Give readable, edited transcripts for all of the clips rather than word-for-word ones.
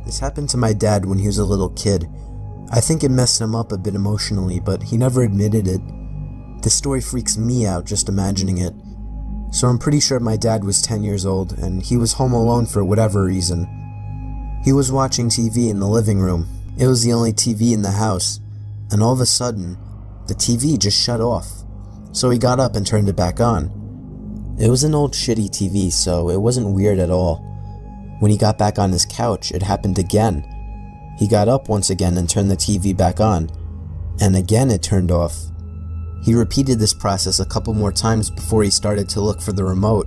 This happened to my dad when he was a little kid. I think it messed him up a bit emotionally, but he never admitted it. This story freaks me out just imagining it. So I'm pretty sure my dad was 10 years old, and he was home alone for whatever reason. He was watching TV in the living room. It was the only TV in the house, and all of a sudden, the TV just shut off. So he got up and turned it back on. It was an old shitty TV, so it wasn't weird at all. When he got back on his couch, it happened again. He got up once again and turned the TV back on, and again it turned off. He repeated this process a couple more times before he started to look for the remote.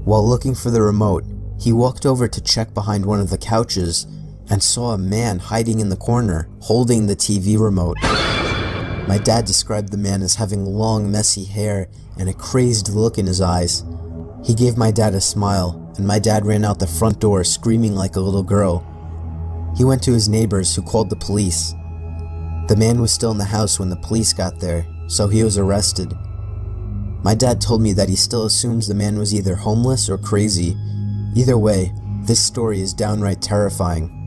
While looking for the remote, he walked over to check behind one of the couches and saw a man hiding in the corner, holding the TV remote. My dad described the man as having long, messy hair and a crazed look in his eyes. He gave my dad a smile, and my dad ran out the front door screaming like a little girl. He went to his neighbors, who called the police. The man was still in the house when the police got there, so he was arrested. My dad told me that he still assumes the man was either homeless or crazy. Either way, this story is downright terrifying.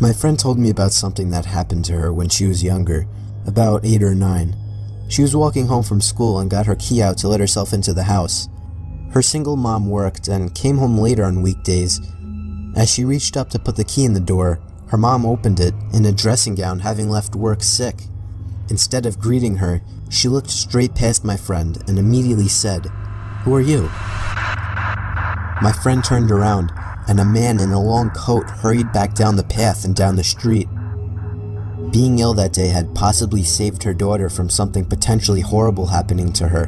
My friend told me about something that happened to her when she was younger, about 8 or 9. She was walking home from school and got her key out to let herself into the house. Her single mom worked and came home later on weekdays. As she reached up to put the key in the door, her mom opened it in a dressing gown, having left work sick. Instead of greeting her, she looked straight past my friend and immediately said, "Who are you?" My friend turned around, and a man in a long coat hurried back down the path and down the street. Being ill that day had possibly saved her daughter from something potentially horrible happening to her.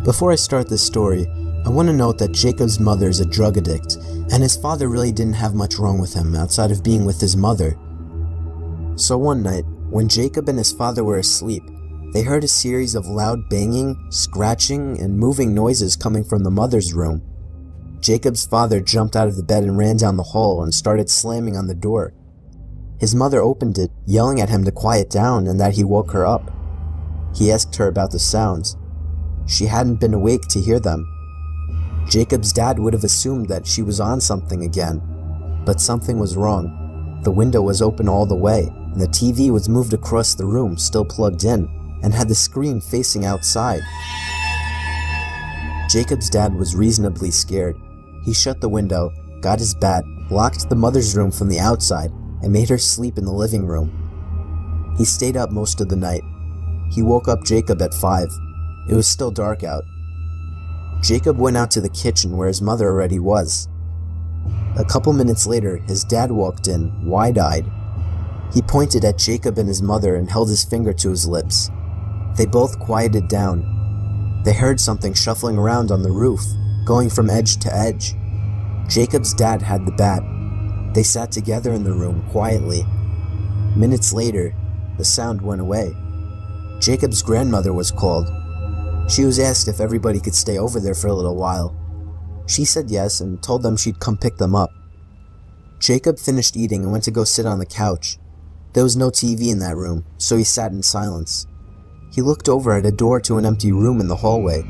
Before I start this story, I want to note that Jacob's mother is a drug addict, and his father really didn't have much wrong with him outside of being with his mother. So one night, when Jacob and his father were asleep, they heard a series of loud banging, scratching, and moving noises coming from the mother's room. Jacob's father jumped out of the bed and ran down the hall and started slamming on the door. His mother opened it, yelling at him to quiet down and that he woke her up. He asked her about the sounds. She hadn't been awake to hear them. Jacob's dad would have assumed that she was on something again, but something was wrong. The window was open all the way, and the TV was moved across the room, still plugged in, and had the screen facing outside. Jacob's dad was reasonably scared. He shut the window, got his bat, locked the mother's room from the outside, and made her sleep in the living room. He stayed up most of the night. He woke up Jacob at 5. It was still dark out. Jacob went out to the kitchen where his mother already was. A couple minutes later, his dad walked in, wide-eyed. He pointed at Jacob and his mother and held his finger to his lips. They both quieted down. They heard something shuffling around on the roof, going from edge to edge. Jacob's dad had the bat. They sat together in the room, quietly. Minutes later, the sound went away. Jacob's grandmother was called. She was asked if everybody could stay over there for a little while. She said yes and told them she'd come pick them up. Jacob finished eating and went to go sit on the couch. There was no TV in that room, so he sat in silence. He looked over at a door to an empty room in the hallway.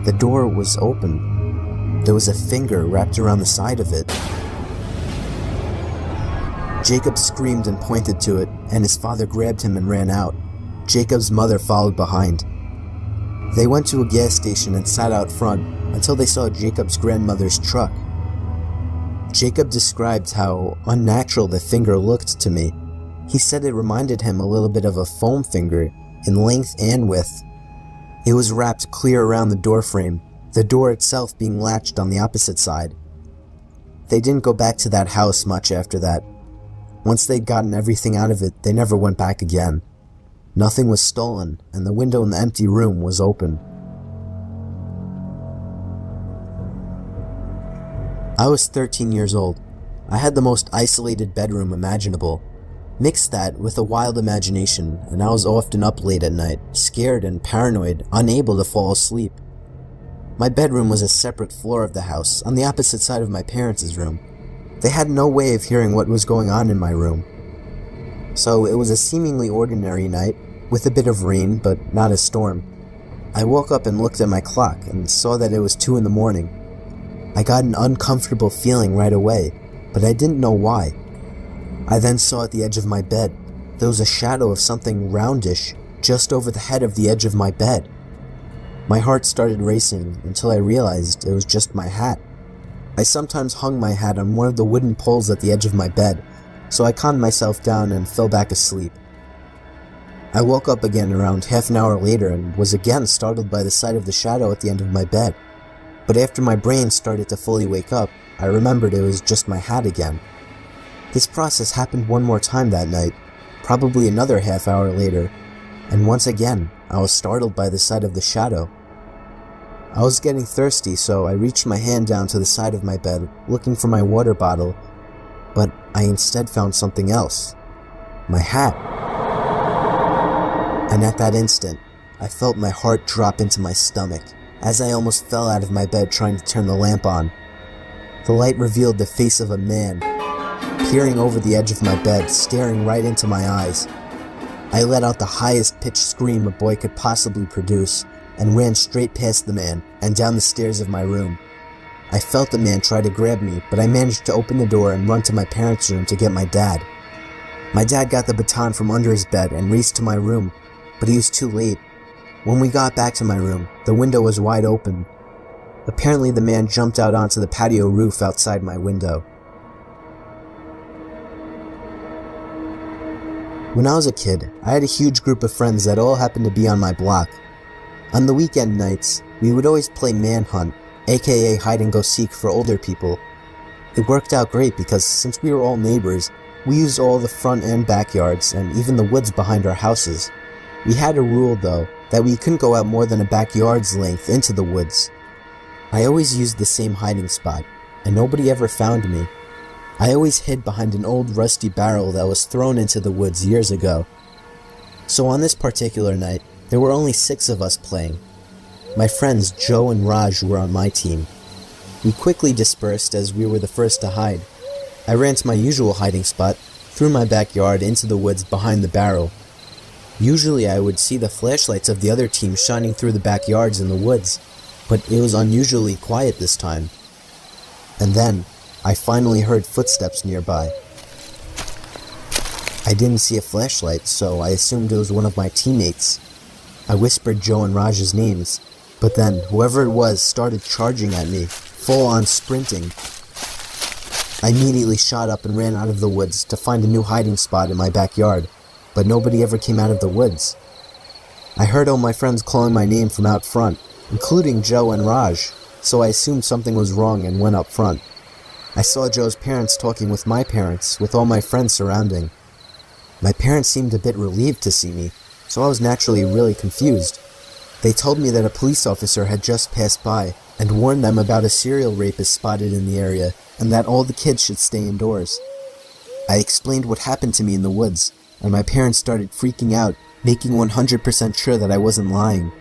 The door was open. There was a finger wrapped around the side of it. Jacob screamed and pointed to it, and his father grabbed him and ran out. Jacob's mother followed behind. They went to a gas station and sat out front until they saw Jacob's grandmother's truck. Jacob described how unnatural the finger looked to me. He said it reminded him a little bit of a foam finger in length and width. It was wrapped clear around the door frame, the door itself being latched on the opposite side. They didn't go back to that house much after that. Once they'd gotten everything out of it, they never went back again. Nothing was stolen, and the window in the empty room was open. I was 13 years old. I had the most isolated bedroom imaginable. Mix that with a wild imagination, and I was often up late at night, scared and paranoid, unable to fall asleep. My bedroom was a separate floor of the house, on the opposite side of my parents' room. They had no way of hearing what was going on in my room. So it was a seemingly ordinary night, with a bit of rain, but not a storm. I woke up and looked at my clock and saw that it was 2 in the morning. I got an uncomfortable feeling right away, but I didn't know why. I then saw at the edge of my bed, there was a shadow of something roundish just over the head of the edge of my bed. My heart started racing until I realized it was just my hat. I sometimes hung my hat on one of the wooden poles at the edge of my bed, so I calmed myself down and fell back asleep. I woke up again around half an hour later and was again startled by the sight of the shadow at the end of my bed. But after my brain started to fully wake up, I remembered it was just my hat again. This process happened one more time that night, probably another half hour later, and once again, I was startled by the sight of the shadow. I was getting thirsty, so I reached my hand down to the side of my bed, looking for my water bottle, but I instead found something else. My hat. And at that instant, I felt my heart drop into my stomach, as I almost fell out of my bed trying to turn the lamp on. The light revealed the face of a man, peering over the edge of my bed, staring right into my eyes. I let out the highest pitched scream a boy could possibly produce, and ran straight past the man and down the stairs of my room. I felt the man try to grab me, but I managed to open the door and run to my parents' room to get my dad. My dad got the baton from under his bed and raced to my room, but he was too late. When we got back to my room, the window was wide open. Apparently the man jumped out onto the patio roof outside my window. When I was a kid, I had a huge group of friends that all happened to be on my block. On the weekend nights, we would always play manhunt, aka hide and go seek for older people. It worked out great because since we were all neighbors, we used all the front and backyards and even the woods behind our houses. We had a rule though, that we couldn't go out more than a backyard's length into the woods. I always used the same hiding spot, and nobody ever found me. I always hid behind an old rusty barrel that was thrown into the woods years ago. So on this particular night, there were only 6 of us playing. My friends Joe and Raj were on my team. We quickly dispersed as we were the first to hide. I ran to my usual hiding spot, through my backyard into the woods behind the barrel. Usually I would see the flashlights of the other team shining through the backyards in the woods, but it was unusually quiet this time. And then, I finally heard footsteps nearby. I didn't see a flashlight, so I assumed it was one of my teammates. I whispered Joe and Raj's names, but then whoever it was started charging at me, full on sprinting. I immediately shot up and ran out of the woods to find a new hiding spot in my backyard, but nobody ever came out of the woods. I heard all my friends calling my name from out front, including Joe and Raj, so I assumed something was wrong and went up front. I saw Joe's parents talking with my parents, with all my friends surrounding. My parents seemed a bit relieved to see me, so I was naturally really confused. They told me that a police officer had just passed by and warned them about a serial rapist spotted in the area and that all the kids should stay indoors. I explained what happened to me in the woods, and my parents started freaking out, making 100% sure that I wasn't lying.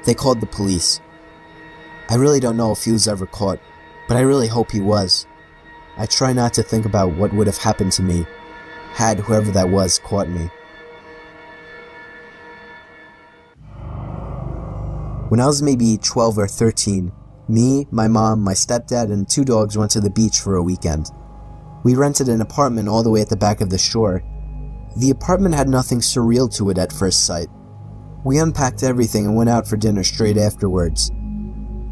They called the police. I really don't know if he was ever caught, but I really hope he was. I try not to think about what would have happened to me had whoever that was caught me. When I was maybe 12 or 13, me, my mom, my stepdad, and 2 dogs went to the beach for a weekend. We rented an apartment all the way at the back of the shore. The apartment had nothing surreal to it at first sight. We unpacked everything and went out for dinner straight afterwards.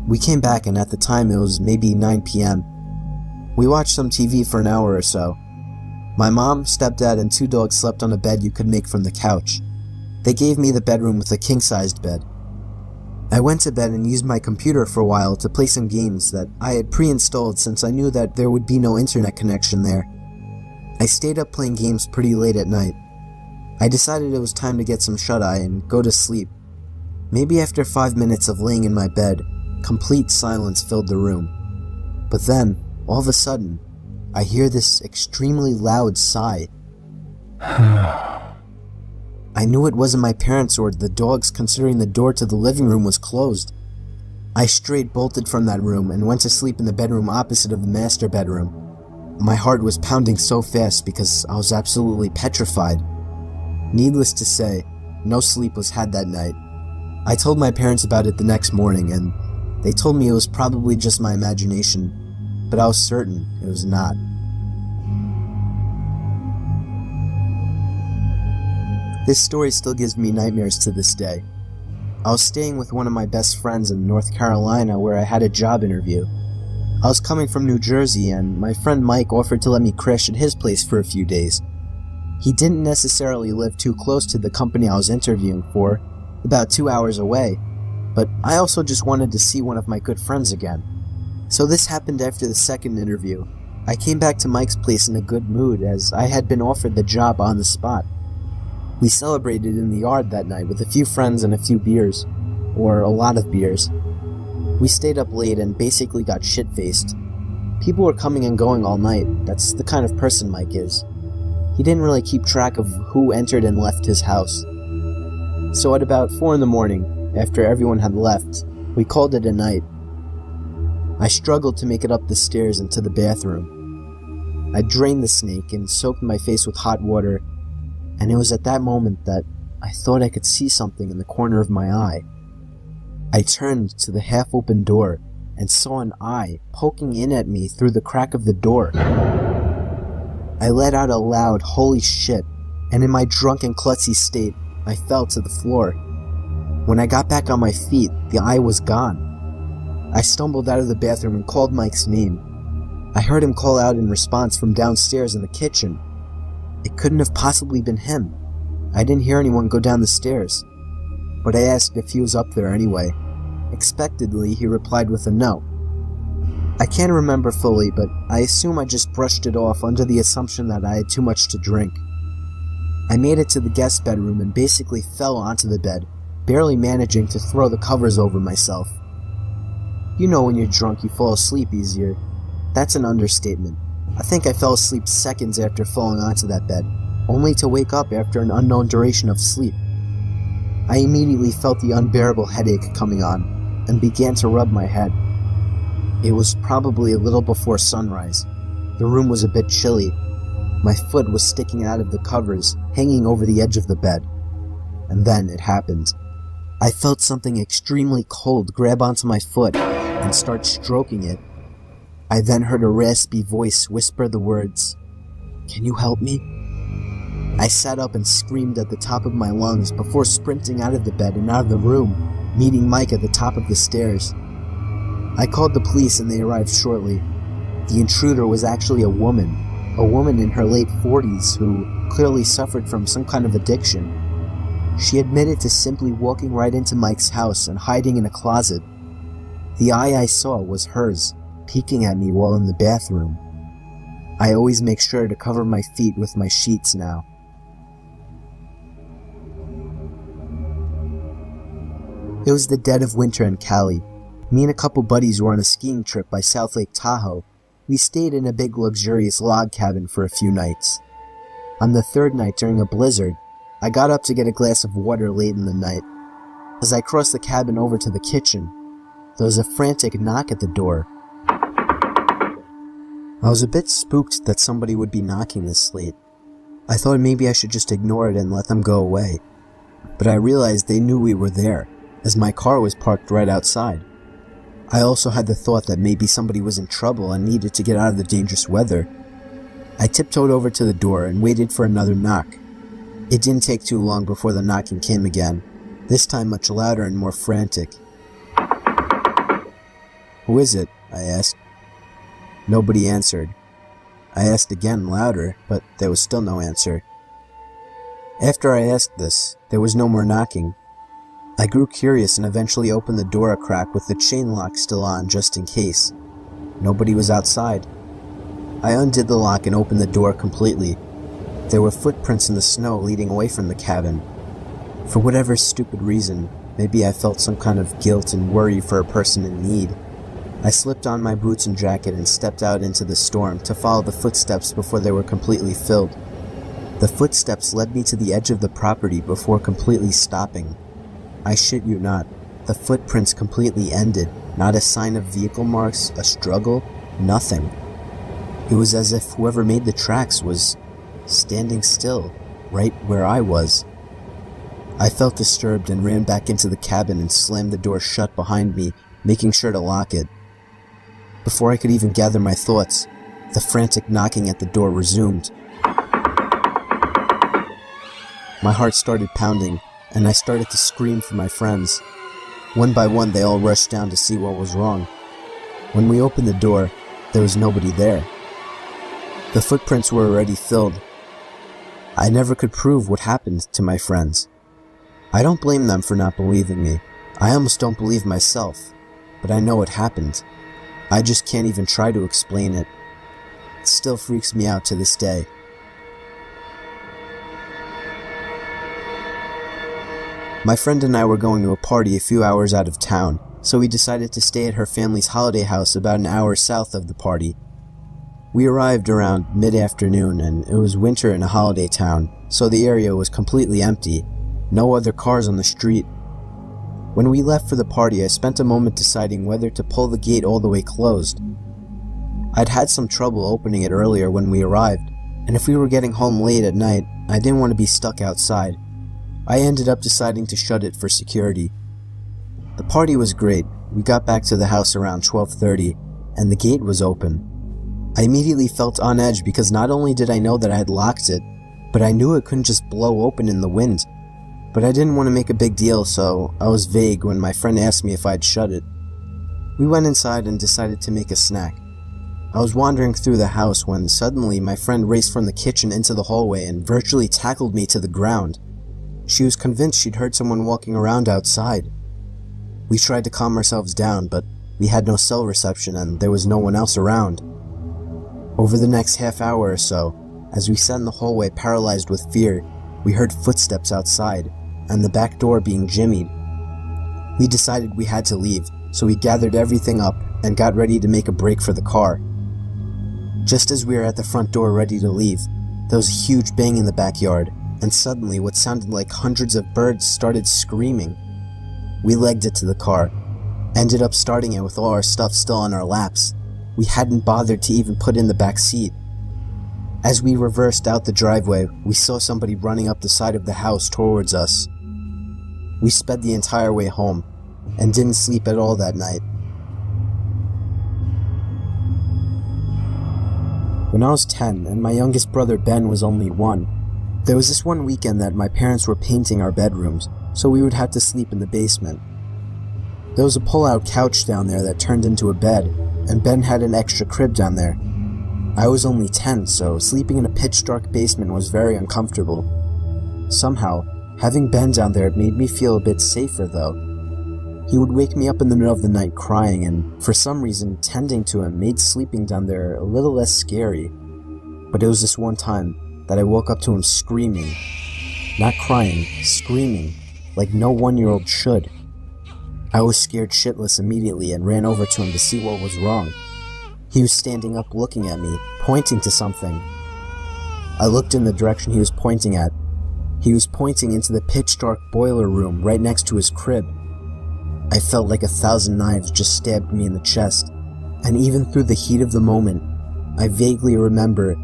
We came back and at the time it was maybe 9 p.m. We watched some TV for an hour or so. My mom, stepdad, and 2 dogs slept on a bed you could make from the couch. They gave me the bedroom with a king-sized bed. I went to bed and used my computer for a while to play some games that I had pre-installed since I knew that there would be no internet connection there. I stayed up playing games pretty late at night. I decided it was time to get some shut-eye and go to sleep. Maybe after 5 minutes of laying in my bed, complete silence filled the room. But then, all of a sudden, I hear this extremely loud sigh. I knew it wasn't my parents or the dogs considering the door to the living room was closed. I straight bolted from that room and went to sleep in the bedroom opposite of the master bedroom. My heart was pounding so fast because I was absolutely petrified. Needless to say, no sleep was had that night. I told my parents about it the next morning, and they told me it was probably just my imagination, but I was certain it was not. This story still gives me nightmares to this day. I was staying with one of my best friends in North Carolina where I had a job interview. I was coming from New Jersey, and my friend Mike offered to let me crash at his place for a few days. He didn't necessarily live too close to the company I was interviewing for, about 2 hours away, but I also just wanted to see one of my good friends again. So this happened after the second interview. I came back to Mike's place in a good mood as I had been offered the job on the spot. We celebrated in the yard that night with a few friends and a few beers, or a lot of beers. We stayed up late and basically got shit-faced. People were coming and going all night. That's the kind of person Mike is. He didn't really keep track of who entered and left his house. So at about 4 in the morning, after everyone had left, we called it a night. I struggled to make it up the stairs and to the bathroom. I drained the snake and soaked my face with hot water, and it was at that moment that I thought I could see something in the corner of my eye. I turned to the half-open door and saw an eye poking in at me through the crack of the door. I let out a loud "holy shit," and in my drunken klutzy state, I fell to the floor. When I got back on my feet, the eye was gone. I stumbled out of the bathroom and called Mike's name. I heard him call out in response from downstairs in the kitchen. It couldn't have possibly been him. I didn't hear anyone go down the stairs, but I asked if he was up there anyway. Expectedly, he replied with a no. I can't remember fully, but I assume I just brushed it off under the assumption that I had too much to drink. I made it to the guest bedroom and basically fell onto the bed, barely managing to throw the covers over myself. You know when you're drunk you fall asleep easier. That's an understatement. I think I fell asleep seconds after falling onto that bed, only to wake up after an unknown duration of sleep. I immediately felt the unbearable headache coming on, and began to rub my head. It was probably a little before sunrise. The room was a bit chilly. My foot was sticking out of the covers, hanging over the edge of the bed. And then it happened. I felt something extremely cold grab onto my foot and start stroking it. I then heard a raspy voice whisper the words, "Can you help me?" I sat up and screamed at the top of my lungs before sprinting out of the bed and out of the room, meeting Mike at the top of the stairs. I called the police and they arrived shortly. The intruder was actually a woman in her late 40s who clearly suffered from some kind of addiction. She admitted to simply walking right into Mike's house and hiding in a closet. The eye I saw was hers, peeking at me while in the bathroom. I always make sure to cover my feet with my sheets now. It was the dead of winter in Cali. Me and a couple buddies were on a skiing trip by South Lake Tahoe. We stayed in a big luxurious log cabin for a few nights. On the third night during a blizzard, I got up to get a glass of water late in the night. As I crossed the cabin over to the kitchen, there was a frantic knock at the door. I was a bit spooked that somebody would be knocking this late. I thought maybe I should just ignore it and let them go away. But I realized they knew we were there, as my car was parked right outside. I also had the thought that maybe somebody was in trouble and needed to get out of the dangerous weather. I tiptoed over to the door and waited for another knock. It didn't take too long before the knocking came again, this time much louder and more frantic. "Who is it?" I asked. Nobody answered. I asked again louder, but there was still no answer. After I asked this, there was no more knocking. I grew curious and eventually opened the door a crack with the chain lock still on just in case. Nobody was outside. I undid the lock and opened the door completely. There were footprints in the snow leading away from the cabin. For whatever stupid reason, maybe I felt some kind of guilt and worry for a person in need. I slipped on my boots and jacket and stepped out into the storm to follow the footsteps before they were completely filled. The footsteps led me to the edge of the property before completely stopping. I shit you not, the footprints completely ended, not a sign of vehicle marks, a struggle, nothing. It was as if whoever made the tracks was standing still, right where I was. I felt disturbed and ran back into the cabin and slammed the door shut behind me, making sure to lock it. Before I could even gather my thoughts, the frantic knocking at the door resumed. My heart started pounding, and I started to scream for my friends. One by one, they all rushed down to see what was wrong. When we opened the door, there was nobody there. The footprints were already filled. I never could prove what happened to my friends. I don't blame them for not believing me. I almost don't believe myself, but I know it happened. I just can't even try to explain it. It still freaks me out to this day. My friend and I were going to a party a few hours out of town, so we decided to stay at her family's holiday house about an hour south of the party. We arrived around mid-afternoon, and it was winter in a holiday town, so the area was completely empty. No other cars on the street. When we left for the party, I spent a moment deciding whether to pull the gate all the way closed. I'd had some trouble opening it earlier when we arrived, and if we were getting home late at night, I didn't want to be stuck outside. I ended up deciding to shut it for security. The party was great. We got back to the house around 12:30, and the gate was open. I immediately felt on edge because not only did I know that I had locked it, but I knew it couldn't just blow open in the wind. But I didn't want to make a big deal, so I was vague when my friend asked me if I'd shut it. We went inside and decided to make a snack. I was wandering through the house when suddenly my friend raced from the kitchen into the hallway and virtually tackled me to the ground. She was convinced she'd heard someone walking around outside. We tried to calm ourselves down, but we had no cell reception and there was no one else around. Over the next half hour or so, as we sat in the hallway paralyzed with fear, we heard footsteps outside and the back door being jimmied. We decided we had to leave, so we gathered everything up and got ready to make a break for the car. Just as we were at the front door ready to leave, there was a huge bang in the backyard, and suddenly what sounded like hundreds of birds started screaming. We legged it to the car, ended up starting it with all our stuff still on our laps. We hadn't bothered to even put in the back seat. As we reversed out the driveway, we saw somebody running up the side of the house towards us. We sped the entire way home, and didn't sleep at all that night. When I was 10 and my youngest brother Ben was only 1, there was this one weekend that my parents were painting our bedrooms, so we would have to sleep in the basement. There was a pull-out couch down there that turned into a bed, and Ben had an extra crib down there. I was only 10, so sleeping in a pitch-dark basement was very uncomfortable. Somehow, having Ben down there made me feel a bit safer though. He would wake me up in the middle of the night crying, and for some reason, tending to him made sleeping down there a little less scary. But it was this one time that I woke up to him screaming. Not crying, screaming, like no 1-year-old should. I was scared shitless immediately and ran over to him to see what was wrong. He was standing up looking at me, pointing to something. I looked in the direction he was pointing at. He was pointing into the pitch-dark boiler room right next to his crib. I felt like 1,000 knives just stabbed me in the chest, and even through the heat of the moment, I vaguely remember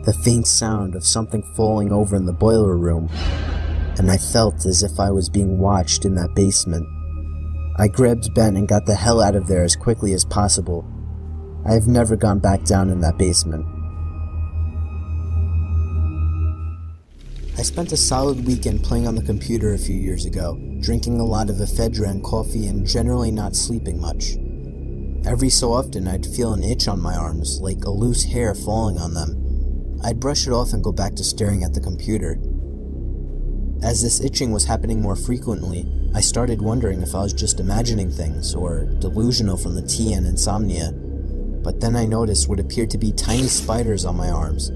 the faint sound of something falling over in the boiler room, and I felt as if I was being watched in that basement. I grabbed Ben and got the hell out of there as quickly as possible. I have never gone back down in that basement. I spent a solid weekend playing on the computer a few years ago, drinking a lot of ephedra coffee and generally not sleeping much. Every so often I'd feel an itch on my arms, like a loose hair falling on them. I'd brush it off and go back to staring at the computer. As this itching was happening more frequently, I started wondering if I was just imagining things, or delusional from the tea and insomnia. But then I noticed what appeared to be tiny spiders on my arms.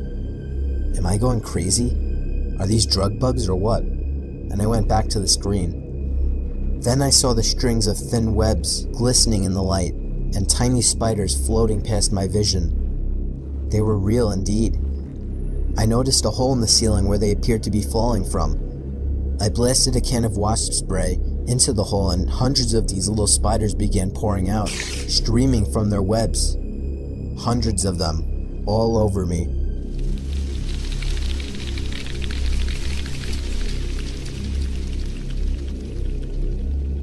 Am I going crazy? Are these drug bugs or what? And I went back to the screen. Then I saw the strings of thin webs glistening in the light, and tiny spiders floating past my vision. They were real indeed. I noticed a hole in the ceiling where they appeared to be falling from. I blasted a can of wasp spray into the hole, and hundreds of these little spiders began pouring out, streaming from their webs. Hundreds of them, all over me.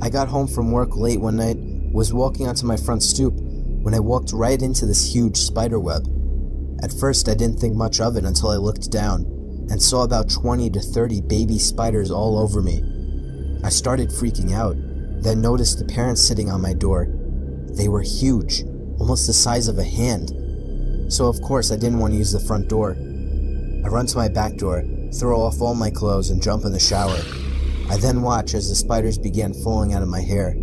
I got home from work late one night, was walking onto my front stoop, when I walked right into this huge spider web. At first I didn't think much of it until I looked down, and saw about 20 to 30 baby spiders all over me. I started freaking out, then noticed the parents sitting on my door. They were huge, almost the size of a hand. So of course I didn't want to use the front door. I run to my back door, throw off all my clothes, and jump in the shower. I then watch as the spiders began falling out of my hair.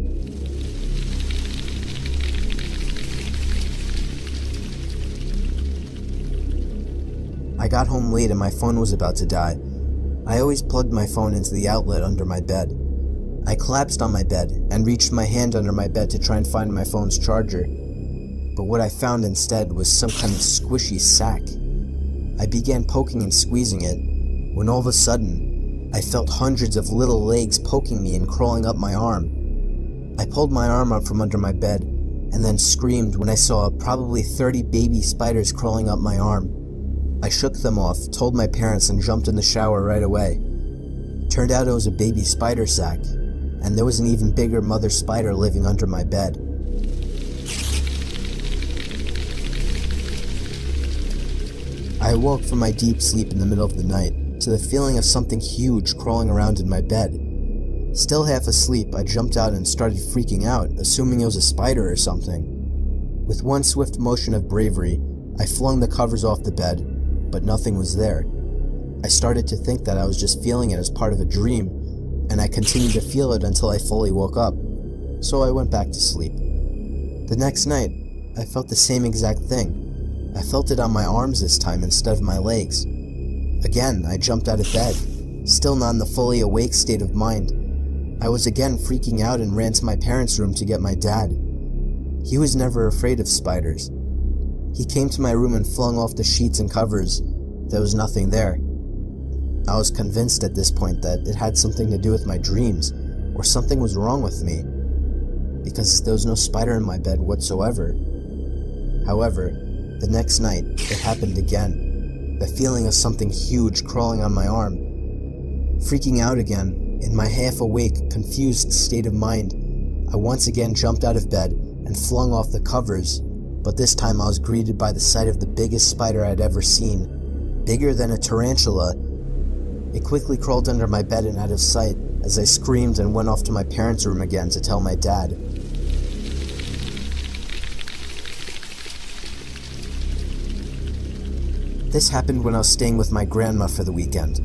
I got home late and my phone was about to die. I always plugged my phone into the outlet under my bed. I collapsed on my bed and reached my hand under my bed to try and find my phone's charger. But what I found instead was some kind of squishy sack. I began poking and squeezing it, when all of a sudden, I felt hundreds of little legs poking me and crawling up my arm. I pulled my arm up from under my bed, and then screamed when I saw probably 30 baby spiders crawling up my arm. I shook them off, told my parents, and jumped in the shower right away. Turned out it was a baby spider sack, and there was an even bigger mother spider living under my bed. I awoke from my deep sleep in the middle of the night to the feeling of something huge crawling around in my bed. Still half asleep, I jumped out and started freaking out, assuming it was a spider or something. With one swift motion of bravery, I flung the covers off the bed, but nothing was there. I started to think that I was just feeling it as part of a dream, and I continued to feel it until I fully woke up, so I went back to sleep. The next night, I felt the same exact thing. I felt it on my arms this time instead of my legs. Again, I jumped out of bed, still not in the fully awake state of mind. I was again freaking out and ran to my parents' room to get my dad. He was never afraid of spiders. He came to my room and flung off the sheets and covers. There was nothing there. I was convinced at this point that it had something to do with my dreams, or something was wrong with me, because there was no spider in my bed whatsoever. However, the next night, it happened again. The feeling of something huge crawling on my arm. Freaking out again, in my half-awake, confused state of mind, I once again jumped out of bed and flung off the covers, but this time I was greeted by the sight of the biggest spider I'd ever seen. Bigger than a tarantula. It quickly crawled under my bed and out of sight as I screamed and went off to my parents' room again to tell my dad. This happened when I was staying with my grandma for the weekend.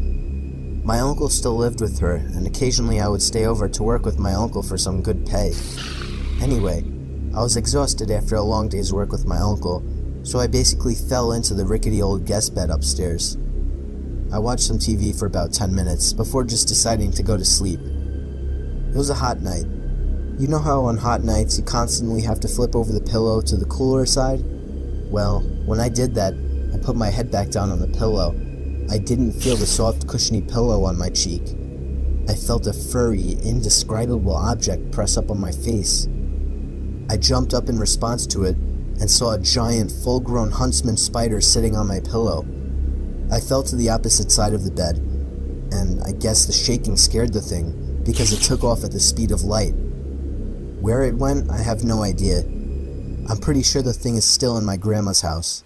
My uncle still lived with her, and occasionally I would stay over to work with my uncle for some good pay. Anyway, I was exhausted after a long day's work with my uncle, so I basically fell into the rickety old guest bed upstairs. I watched some TV for about 10 minutes before just deciding to go to sleep. It was a hot night. You know how on hot nights you constantly have to flip over the pillow to the cooler side? Well, when I did that, I put my head back down on the pillow. I didn't feel the soft, cushiony pillow on my cheek. I felt a furry, indescribable object press up on my face. I jumped up in response to it and saw a giant, full-grown huntsman spider sitting on my pillow. I fell to the opposite side of the bed, and I guess the shaking scared the thing because it took off at the speed of light. Where it went, I have no idea. I'm pretty sure the thing is still in my grandma's house.